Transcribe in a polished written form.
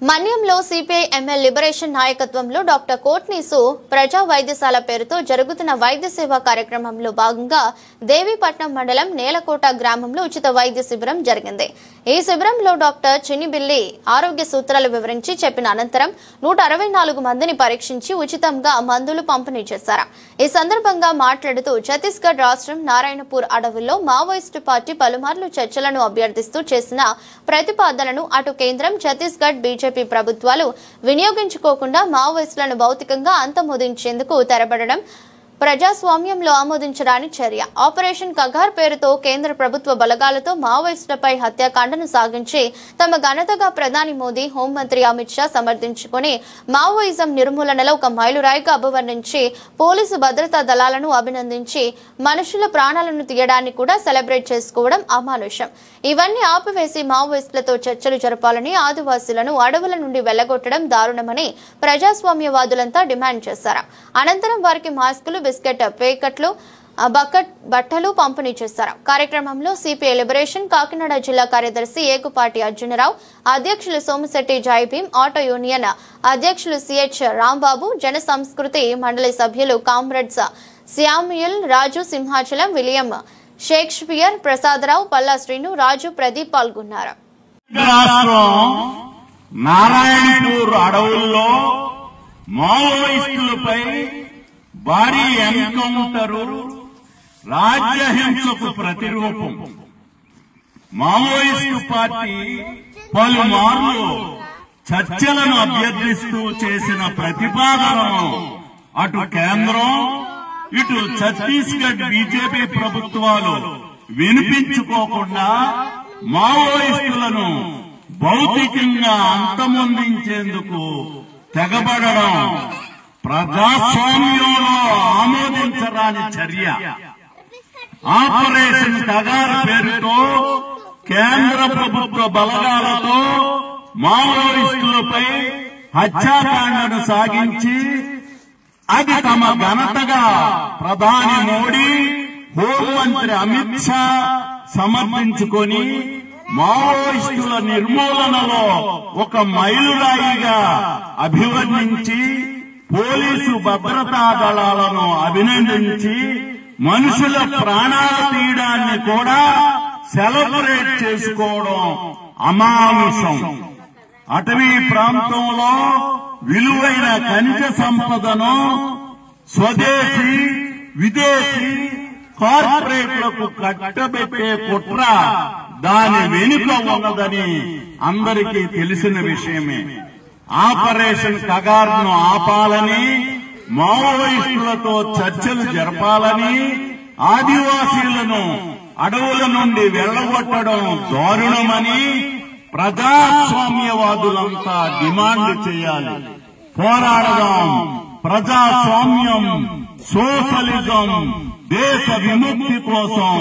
మన్యంలో CPI ML liberation నాయకత్వంలో doctor కోట్నీసు ప్రజా వైద్యశాల పేరుతో జరుగుతున్న వైద్య సేవా కార్యక్రమంలో భాగంగా దేవీపట్నం మండలం నేలకోట గ్రామంలో ఉచిత వైద్య శిబిరం జరిగింది. ఈ శిబిరంలో డాక్టర్ చినిబిల్లి ఆరోగ్య సూత్రాలు వివరించి చెప్పిన అనంతరం 164 మందిని పరీక్షించి ఉచితంగా మందులు పంపిణీ చేశారు. ఈ సందర్భంగా మాట్లాడుతూ ఛత్తీస్గఢ్ రాష్ట్రం నారాయణపూర్ అడవుల్లో మావోయిస్టు పార్టీ పలుమార్లు చర్చలను అభ్యర్థిస్తూ చేసిన ప్రతిపాదనలను అటు కేంద్రం ఛత్తీస్గఢ్ బీజేపీ ప్రభుత్వాలు వినియోగించుకోకుండా మావోయిస్టులను భౌతికంగా అంతమొదించేందుకు తెరబడడం ప్రజాస్వామ్యంలో ఆమోదించరాని చర్య. ఆపరేషన్ కగార్ పేరుతో కేంద్ర ప్రభుత్వ బలగాలతో మావోయిస్టులపై హత్యాకాండను సాగించి తమ ఘనతగా ప్రధాని మోదీ, హోంమంత్రి అమిత్ షా సమర్థించుకుని మావోయిజం నిర్మూలనలో ఒక మైలురాయిగా అభివర్ణించి పోలీసు భద్రతా దళాలను అభినందించి మనుషుల ప్రాణాలను తీయడాన్ని కూడా సెలబ్రేట్ చేసుకోవడం అమానుషం. ఇవన్నీ ఆపివేసి మావోయిస్టులతో చర్చలు జరపాలని, ఆదివాసీలను అడవుల నుండి వెళ్లగొట్టడం దారుణమని ప్రజాస్వామ్యవాదులంతా డిమాండ్ చేశారు. అనంతరం వారికి మాస్కులు, బిస్కెట్ ప్యాకెట్లు, బట్టలు పంపిణీ చేశారు. కార్యక్రమంలో సిపిఐ లిబరేషన్ కాకినాడ జిల్లా కార్యదర్శి ఏకుపాటి అర్జునరావు, అధ్యక్షులు సోమిశెట్టి జైభీం, ఆటో యూనియన్ అధ్యక్షులు సిహెచ్ రాంబాబు, జన సంస్కృతి మండలి సభ్యులు కామ్రేడ్స్ శామ్యూల్, రాజు, సింహాచలం, విలియం, షేక్స్పియర్, ప్రసాదరావు, పల్లా శ్రీను, రాజు, ప్రదీప్ పాల్గొన్నారు. నారాయణపూర్ అడవుల్లో మావోయిస్టులపై భారీ ఎన్కౌంటరు రాజ్యహింసకు ప్రతిరూపం. మావోయిస్టు పార్టీ పలుమార్లు చర్చలను అభ్యర్థిస్తూ చేసిన ప్రతిపాదనను అటు కేంద్రం, ఇటు ఛత్తీస్గఢ్ బీజేపీ ప్రభుత్వాలు వినిపించుకోకుండా మావోయిస్టులను భౌతికంగా అంతమొందించేందుకు తెగబడడం ప్రజాస్వామ్యంలో ఆమోదించరాని చర్య. ఆపరేషన్ కగార్ పేరుతో కేంద్ర ప్రభుత్వ బలగాలతో మావోయిస్టులపై హత్యాకాండను సాగించి అది తమ ఘనతగా ప్రధాని మోడీ, హోంమంత్రి అమిత్ షా సమర్థించుకొని మావోయిస్టుల నిర్మూలనలో ఒక మైలురాయిగా అభివర్ణించి పోలీసు భద్రతా దళాలను అభినందించి మనుషుల ప్రాణాలు తీయడాన్ని కూడా సెలబ్రేట్ చేసుకోవడం అమానుషం. అటవీ ప్రాంతంలో విలువైన ఖనిజ సంపదను స్వదేశీ, విదేశీ కార్పొరేట్లకు కట్టబెట్టే కుట్ర దాని వెనుక ఉన్నదని అందరికీ తెలిసిన విషయమే. ఆపరేషన్ కగార్ను ఆపాలని, మావోయిస్టులతో చర్చలు జరపాలని, ఆదివాసీలను అడవుల నుండి వెళ్లగొట్టడం దారుణమని ప్రజాస్వామ్యవాదులంతా డిమాండ్ చేయాలి. పోరాడదాం. ప్రజాస్వామ్యం, సోషలిజం, దేశ విముక్తి కోసం.